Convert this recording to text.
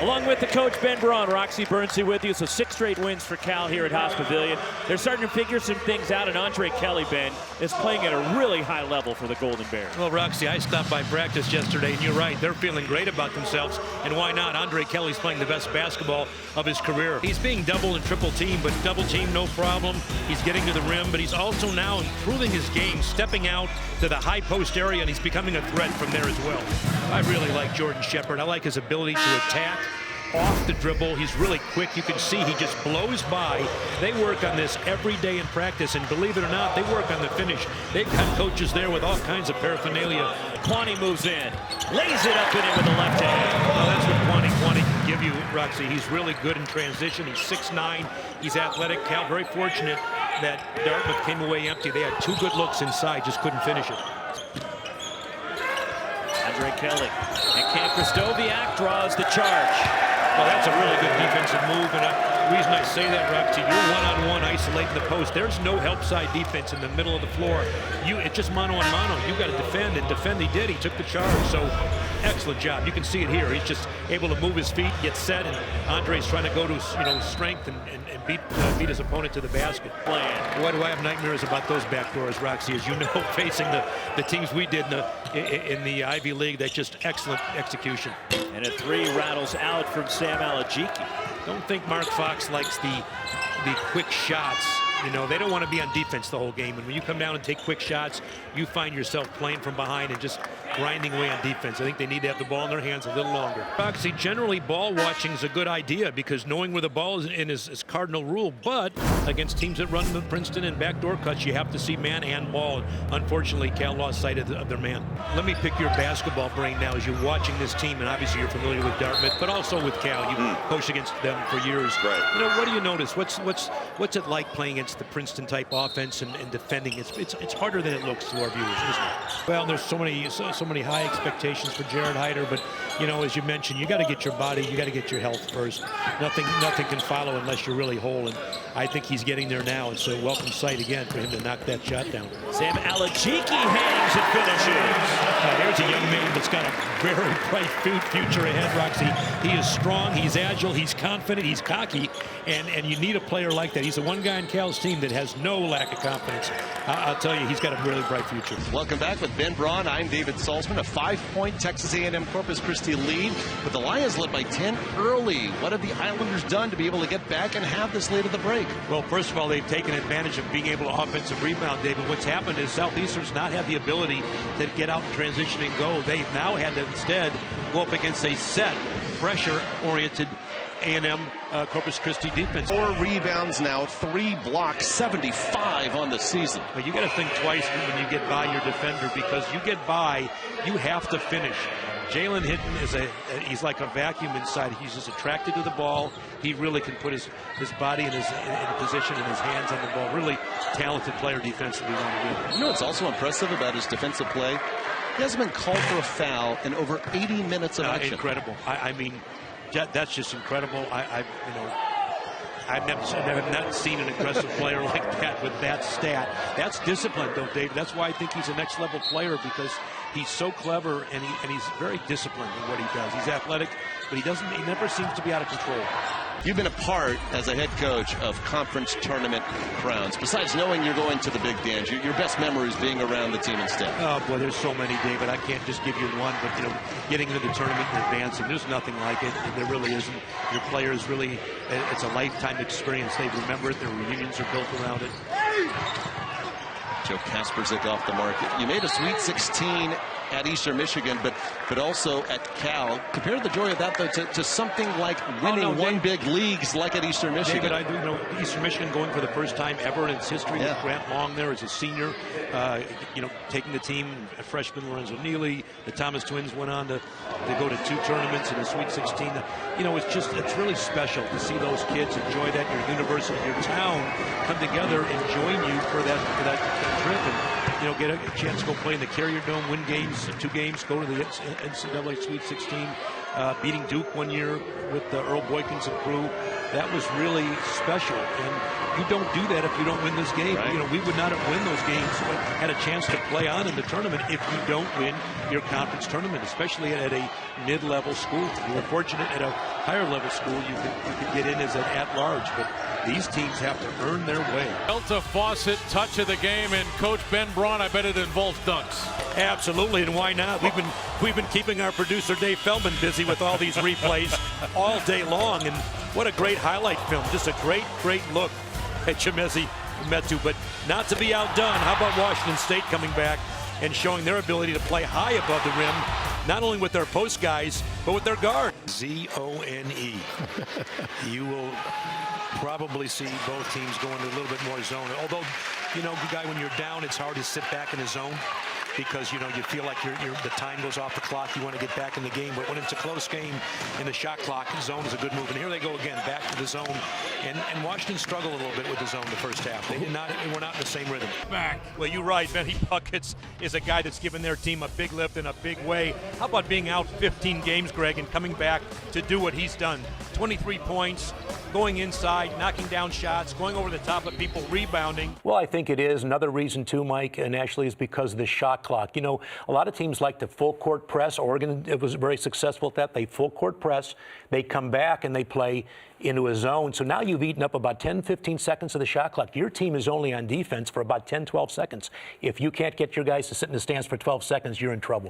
Along with the coach, Ben Braun, Roxy Burnsley with you. So 6 straight wins for Cal here at Haas Pavilion. They're starting to figure some things out, and Andre Kelly, Ben, is playing at a really high level for the Golden Bears. Well, Roxy, I stopped by practice yesterday, and you're right. They're feeling great about themselves, and why not? Andre Kelly's playing the best basketball of his career. He's being double and triple teamed, but double team, no problem. He's getting to the rim, but he's also now improving his game, stepping out to the high post area, and he's becoming a threat from there as well. I really like Jordan Shepherd. I like his ability to attack off the dribble. He's really quick. You can see he just blows by. They work on this every day in practice, and believe it or not, they work on the finish. They've got coaches there with all kinds of paraphernalia. Kwani moves in, lays it up and in with the left hand. Well, that's what Kwani can give you, Roxy. He's really good in transition. He's 6'9". He's athletic. Cal very fortunate that Dartmouth came away empty. They had 2 good looks inside, just couldn't finish it. Andre Kelly and Cam Kristoviak draws the charge. Well, that's a really good defensive move, and the reason I say that, Roxy, you're one-on-one isolating the post. There's no help side defense in the middle of the floor. It's just mano-on-mano. You got to defend, and defend he did. He took the charge, so excellent job. You can see it here. He's just able to move his feet, get set, and Andre's trying to go to strength and beat his opponent to the basket. Boy, do I have nightmares about those backdoors, Roxy. As you know, facing the teams we did in the Ivy League, that's just excellent execution. And a 3 rattles out from Sam Alajiki. Don't think Mark Fox likes the quick shots. You know, they don't want to be on defense the whole game. And when you come down and take quick shots, you find yourself playing from behind and just grinding away on defense. I think they need to have the ball in their hands a little longer. Roxy, generally ball watching is a good idea because knowing where the ball is in is cardinal rule. But against teams that run the Princeton and backdoor cuts, you have to see man and ball. Unfortunately, Cal lost sight of their man. Let me pick your basketball brain now as you're watching this team. And obviously you're familiar with Dartmouth, but also with Cal. You've coached against them for years. Right. You know, what do you notice? What's it like playing against the Princeton type offense and defending? It's harder than it looks to our viewers, isn't it? Well, there's so many high expectations for Jared Hyder, but you know, as you mentioned, you got to get your body, you got to get your health first. Nothing can follow unless you're really whole, and I think he's getting there now. It's a welcome sight again for him to knock that shot down. Sam Alajiki hangs and finishes. There's a young man that's got a very bright future ahead, Roxy. He is strong, he's agile, he's confident, he's cocky, and you need a player like that. He's the one guy in Cal's team that has no lack of confidence. I'll tell you, he's got a really bright future. Welcome back with Ben Braun. I'm David Salzman. A 5-point Texas A&M Corpus Christi lead, but the Lions led by 10 early. What have the Islanders done to be able to get back and have this lead at the break? Well, first of all, they've taken advantage of being able to offensive rebound, David. What's happened is Southeastern's not had the ability to get out and transition and go. They've now had to instead go up against a set, pressure-oriented A&M Corpus Christi defense. 4 rebounds now, 3 blocks, 75 on the season. But you got to think twice when you get by your defender, because you get by, you have to finish. Jalen Hinton he's like a vacuum inside. He's just attracted to the ball. He really can put his body in position and his hands on the ball. Really talented player defensively. You know what's also impressive about his defensive play? He hasn't been called for a foul in over 80 minutes of action. Incredible. I mean, that's just incredible. I've never not seen an aggressive player like that with that stat. That's discipline, though, Dave. That's why I think he's a next level player, because he's so clever and he's very disciplined in what he does. He's athletic, but he never seems to be out of control. You've been a part, as a head coach, of conference tournament crowns. Besides knowing you're going to the big dance, your best memories being around the team and staff. Oh, boy, there's so many, David. I can't just give you one, but, getting into the tournament and advancing, there's nothing like it. There really isn't. Your players really, it's a lifetime experience. They remember it. Their reunions are built around it. Joe Kasperzik off the market. You made a Sweet 16 at Eastern Michigan, but also at Cal. Compare the joy of that, though, to something like winning one big leagues like at Eastern Michigan. David, I do know Eastern Michigan going for the first time ever in its history with Grant Long there as a senior, taking the team, freshman Lorenzo Neely. The Thomas twins went on to go to 2 tournaments in the Sweet 16. It's really special to see those kids enjoy that. Your university, your town come together and join you for that trip, and get a chance to go play in the Carrier Dome, win games, 2 games, go to the NCAA Sweet 16, beating Duke one year with Earl Boykins and crew. That was really special, and you don't do that if you don't win this game. Right. We would not have won those games, but had a chance to play on in the tournament if you don't win your conference tournament, especially at a mid-level school. We were fortunate at a higher level school, you could get in as an at-large, but these teams have to earn their way. Delta Faucet touch of the game, and Coach Ben Braun, I bet it involves dunks. Absolutely, and why not? We've been keeping our producer Dave Feldman busy with all these replays all day long, and what a great highlight film! Just a great look at Chimezie Metu, but not to be outdone. How about Washington State coming back and showing their ability to play high above the rim, not only with their post guys, but with their guard. Z-O-N-E. You will probably see both teams go into a little bit more zone. Although, you know, guy, when you're down, it's hard to sit back in the zone because, you know, you feel like the time goes off the clock. You want to get back in the game. But when it's a close game in the shot clock, the zone is a good move. And here they go again, back to the zone. And Washington struggled a little bit with the zone the first half. They were not in the same rhythm. Back. Well, you're right. Benny Buckets is a guy that's given their team a big lift in a big way. How about being out 15 games, Greg, and coming back to do what he's done? 23 points, going inside, knocking down shots, going over the top of people, rebounding. Well, I think it is. Another reason, too, Mike, and Ashley, is because of the shot clock. You know, a lot of teams like to full court press. Oregon was very successful at that. They full court press. They come back and they play into a zone. So now you've eaten up about 10, 15 seconds of the shot clock. Your team is only on defense for about 10, 12 seconds. If you can't get your guys to sit in the stands for 12 seconds, you're in trouble.